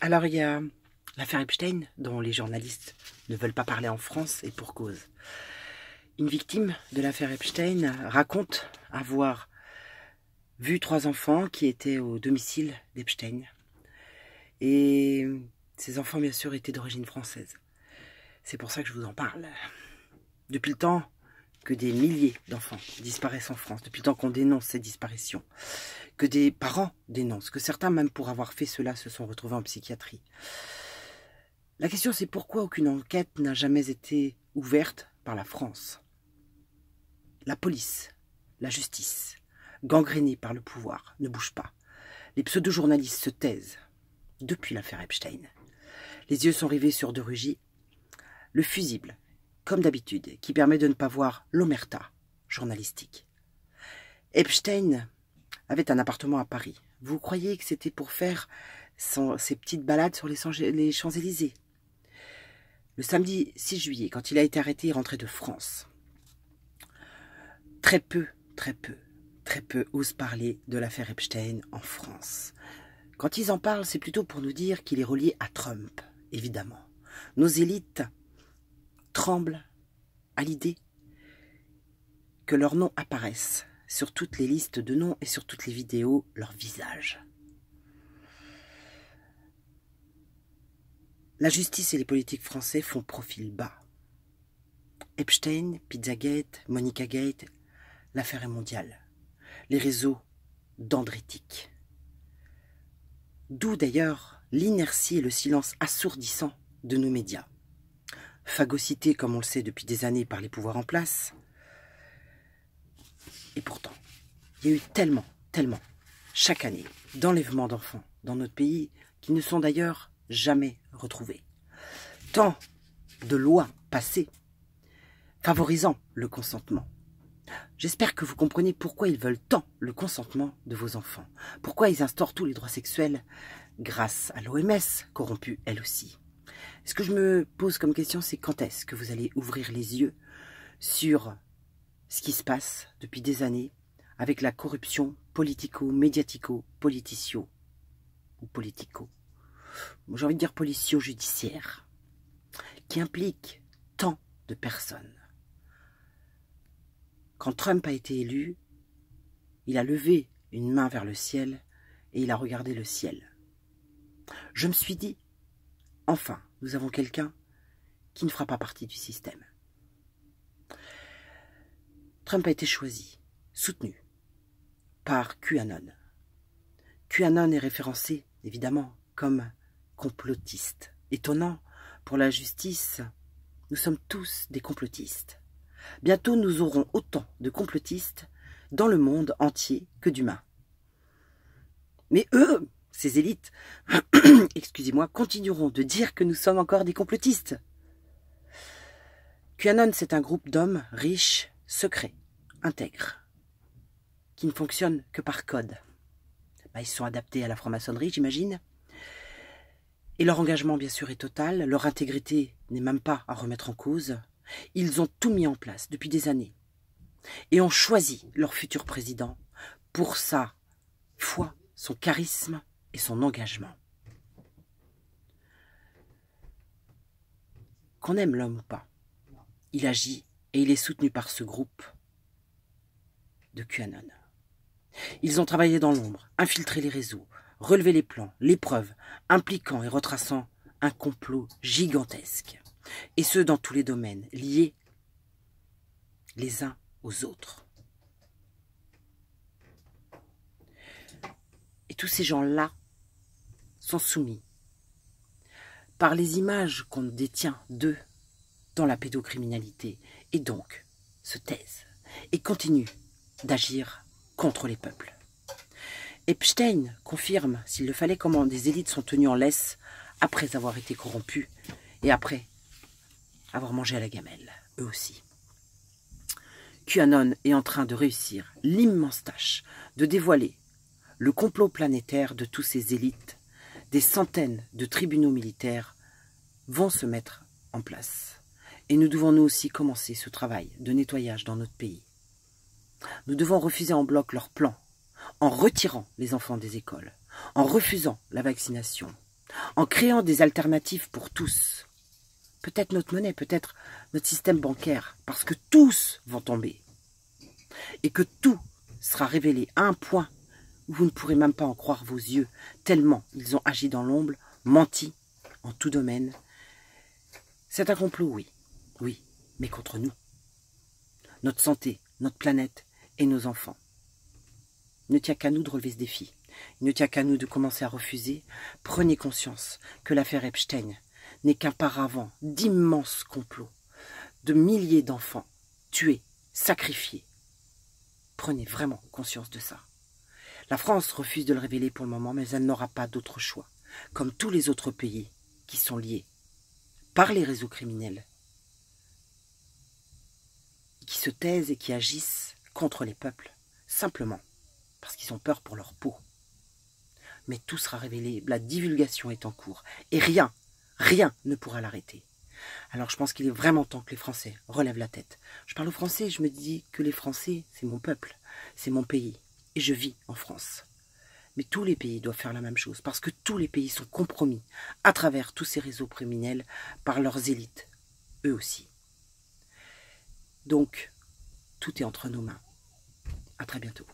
Alors, il y a l'affaire Epstein, dont les journalistes ne veulent pas parler en France, et pour cause. Une victime de l'affaire Epstein raconte avoir vu 3 enfants qui étaient au domicile d'Epstein. Et ces enfants, bien sûr, étaient d'origine française. C'est pour ça que je vous en parle. Depuis le temps que des milliers d'enfants disparaissent en France, depuis le temps qu'on dénonce ces disparitions, que des parents dénoncent, que certains, même pour avoir fait cela, se sont retrouvés en psychiatrie. La question, c'est pourquoi aucune enquête n'a jamais été ouverte par la France. La police, la justice, gangrénée par le pouvoir, ne bouge pas. Les pseudo-journalistes se taisent depuis l'affaire Epstein. Les yeux sont rivés sur de Rugy, le fusible, comme d'habitude, qui permet de ne pas voir l'omerta journalistique. Epstein avait un appartement à Paris. Vous croyez que c'était pour faire ses petites balades sur les Champs-Élysées? Le samedi 6 juillet, quand il a été arrêté, il rentrait de France. Très peu osent parler de l'affaire Epstein en France. Quand ils en parlent, c'est plutôt pour nous dire qu'il est relié à Trump, évidemment. Nos élites tremblent à l'idée que leurs noms apparaissent sur toutes les listes de noms et sur toutes les vidéos, leur visage. La justice et les politiques français font profil bas. Epstein, Pizzagate, Monica-Gate, l'affaire est mondiale. Les réseaux dendritiques. D'où d'ailleurs l'inertie et le silence assourdissant de nos médias. Phagocytés, comme on le sait depuis des années, par les pouvoirs en place. Et pourtant, il y a eu tellement, chaque année, d'enlèvements d'enfants dans notre pays qui ne sont d'ailleurs jamais retrouvés. Tant de lois passées favorisant le consentement. J'espère que vous comprenez pourquoi ils veulent tant le consentement de vos enfants. Pourquoi ils instaurent tous les droits sexuels grâce à l'OMS, corrompue elle aussi. Ce que je me pose comme question, c'est quand est-ce que vous allez ouvrir les yeux sur ce qui se passe depuis des années avec la corruption politico-médiatico-politicio ou politico. J'ai envie de dire policio-judiciaire, qui implique tant de personnes. Quand Trump a été élu, il a levé une main vers le ciel et il a regardé le ciel. Je me suis dit, enfin, nous avons quelqu'un qui ne fera pas partie du système. Trump a été choisi, soutenu par QAnon. QAnon est référencé, évidemment, comme complotiste. Étonnant, pour la justice, nous sommes tous des complotistes. Bientôt, nous aurons autant de complotistes dans le monde entier que d'humains. Mais eux, ces élites, excusez-moi, continueront de dire que nous sommes encore des complotistes. QAnon, c'est un groupe d'hommes riches, secrets, intègres, qui ne fonctionnent que par code. Ils sont adaptés à la franc-maçonnerie, j'imagine. Et leur engagement, bien sûr, est total. Leur intégrité n'est même pas à remettre en cause. Ils ont tout mis en place depuis des années et ont choisi leur futur président pour sa foi, son charisme et son engagement. Qu'on aime l'homme ou pas, il agit et il est soutenu par ce groupe de QAnon. Ils ont travaillé dans l'ombre, infiltré les réseaux, relevé les plans, les preuves, impliquant et retraçant un complot gigantesque. Et ce, dans tous les domaines, liés les uns aux autres. Et tous ces gens-là sont soumis par les images qu'on détient d'eux dans la pédocriminalité, et donc se taisent et continuent d'agir contre les peuples. Epstein confirme, s'il le fallait, comment des élites sont tenues en laisse après avoir été corrompues et après avoir mangé à la gamelle, eux aussi. QAnon est en train de réussir l'immense tâche de dévoiler le complot planétaire de tous ces élites. Des centaines de tribunaux militaires vont se mettre en place. Et nous devons nous aussi commencer ce travail de nettoyage dans notre pays. Nous devons refuser en bloc leurs plans, en retirant les enfants des écoles, en refusant la vaccination, en créant des alternatives pour tous. Peut-être notre monnaie, peut-être notre système bancaire, parce que tous vont tomber. Et que tout sera révélé à un point où vous ne pourrez même pas en croire vos yeux, tellement ils ont agi dans l'ombre, menti en tout domaine. C'est un complot, oui, oui, mais contre nous. Notre santé, notre planète et nos enfants. Il ne tient qu'à nous de relever ce défi. Il ne tient qu'à nous de commencer à refuser. Prenez conscience que l'affaire Epstein n'est qu'un paravent d'immenses complots, de milliers d'enfants tués, sacrifiés. Prenez vraiment conscience de ça. La France refuse de le révéler pour le moment, mais elle n'aura pas d'autre choix, comme tous les autres pays qui sont liés par les réseaux criminels, qui se taisent et qui agissent contre les peuples, simplement parce qu'ils ont peur pour leur peau. Mais tout sera révélé, la divulgation est en cours, et rien ne pourra l'arrêter. Alors je pense qu'il est vraiment temps que les Français relèvent la tête. Je parle aux Français, je me dis que les Français, c'est mon peuple, c'est mon pays, et je vis en France. Mais tous les pays doivent faire la même chose, parce que tous les pays sont compromis à travers tous ces réseaux criminels par leurs élites, eux aussi. Donc, tout est entre nos mains. À très bientôt.